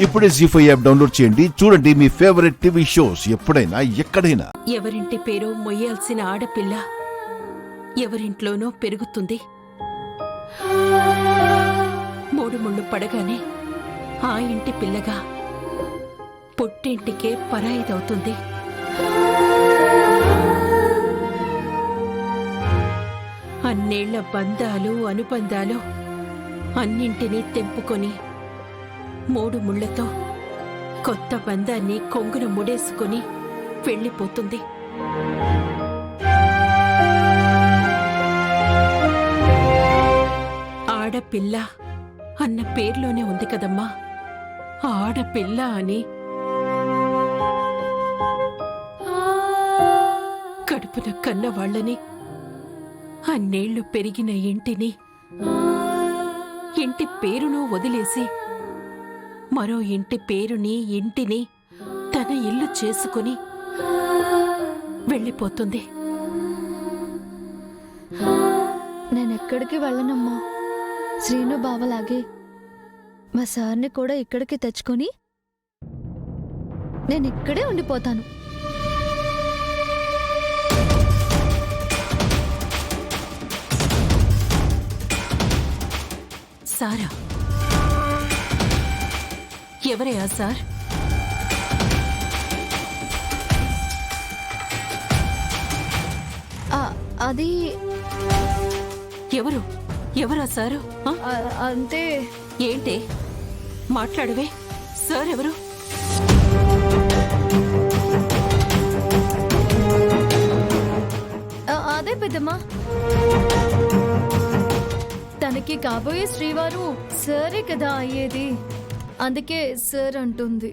ఇప్పుడే జీ5 app download చేయండి. చూడండి మీ ఫేవరెట్ టీవీ షోస్ ఎప్పుడైనా ఎక్కడైనా. ఎవరింటి పేరో మొయ్యాల్సిన ఆడపిల్ల ఎవరింట్లోనో పెరుగుతుంది. మూడు ముళ్ళు పడగానే ఆ ఇంటి పిల్లగా పుట్టింటికే పరాయిదవుతుంది. అన్నేళ్ల బంధాలు అనుబంధాలు అన్నింటినీ తెంపుకొని మూడు ముళ్లతో కొత్త బంధాన్ని కొంగున ముడేసుకుని వెళ్ళిపోతుంది. ఆడపిల్ల అన్న పేర్లోనే ఉంది కదమ్మా ఆడపిల్ల అని. కడుపున కన్నవాళ్లని, అన్నేళ్లు పెరిగిన ఇంటిని, ఇంటి పేరును వదిలేసి మరో ఇంటి పేరుని ఇంటిని తన ఇల్లు చేసుకుని వెళ్ళిపోతుంది. నేనెక్కడికి వెళ్ళనమ్మా. శ్రీను బావలాగే మా సార్ని కూడా ఇక్కడికి తెచ్చుకొని నేనిక్కడే ఉండిపోతాను. సారా? ఎవరయ్యా సార్? అది ఎవరు? ఎవరా సారు? అంతే. ఏంటి మాట్లాడవే? సార్ ఎవరు? అదే పెద్దమ్మా, తనకి కాబోయే శ్రీవారు సరే కదా అయ్యేది, అందుకే సార్ అంటుంది.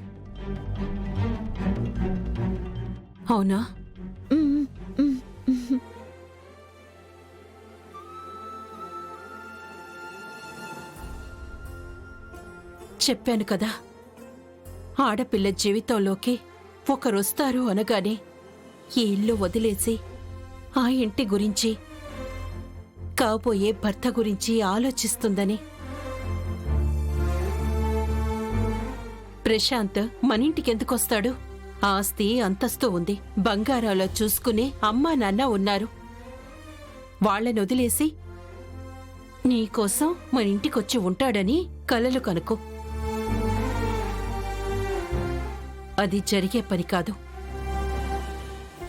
అవునా? చెప్పాను కదా, ఆడపిల్ల జీవితంలోకి ఒకరొస్తారు అనగానే ఈ ఇల్లు వదిలేసి ఆ ఇంటి గురించి, కాబోయే భర్త గురించి ఆలోచిస్తుందని. ప్రశాంత్ మనింటికెందుకొస్తాడు? ఆస్తి అంతస్తు ఉంది, బంగారాలో చూసుకునే అమ్మా నాన్న ఉన్నారు. వాళ్లను వదిలేసి నీకోసం మనింటికొచ్చి ఉంటాడని కలలు కనుకో. అది జరిగే పని కాదు.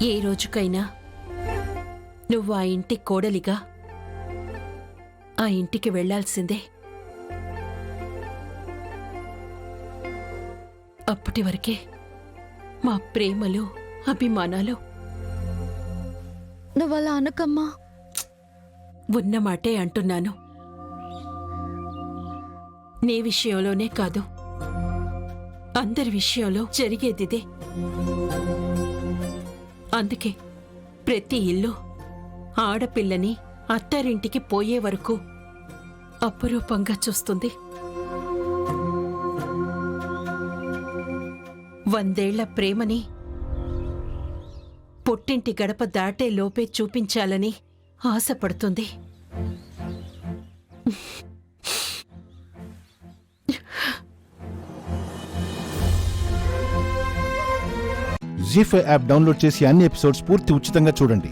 ఏ రోజుకైనా నువ్వు ఆ ఇంటి కోడలిగా ఆ ఇంటికి వెళ్లాల్సిందే. అప్పటి వరకే మా ప్రేమలు అభిమానాలు. నువ్వలా అనకమ్మా. ఉన్నమాటే అంటున్నాను. నీ విషయంలోనే కాదు, అందరి విషయంలో జరిగేదిదే. అందుకే ప్రతి ఇల్లు ఆడపిల్లని అత్తారింటికి పోయే వరకు అపురూపంగా చూస్తుంది. 100 ఏళ్ల ప్రేమని పుట్టింటి గడప దాటే లోపే చూపించాలని ఆశపడుతుంది. జీ5 యాప్ డౌన్లోడ్ చేసి అన్ని ఎపిసోడ్స్ పూర్తి ఉచితంగా చూడండి.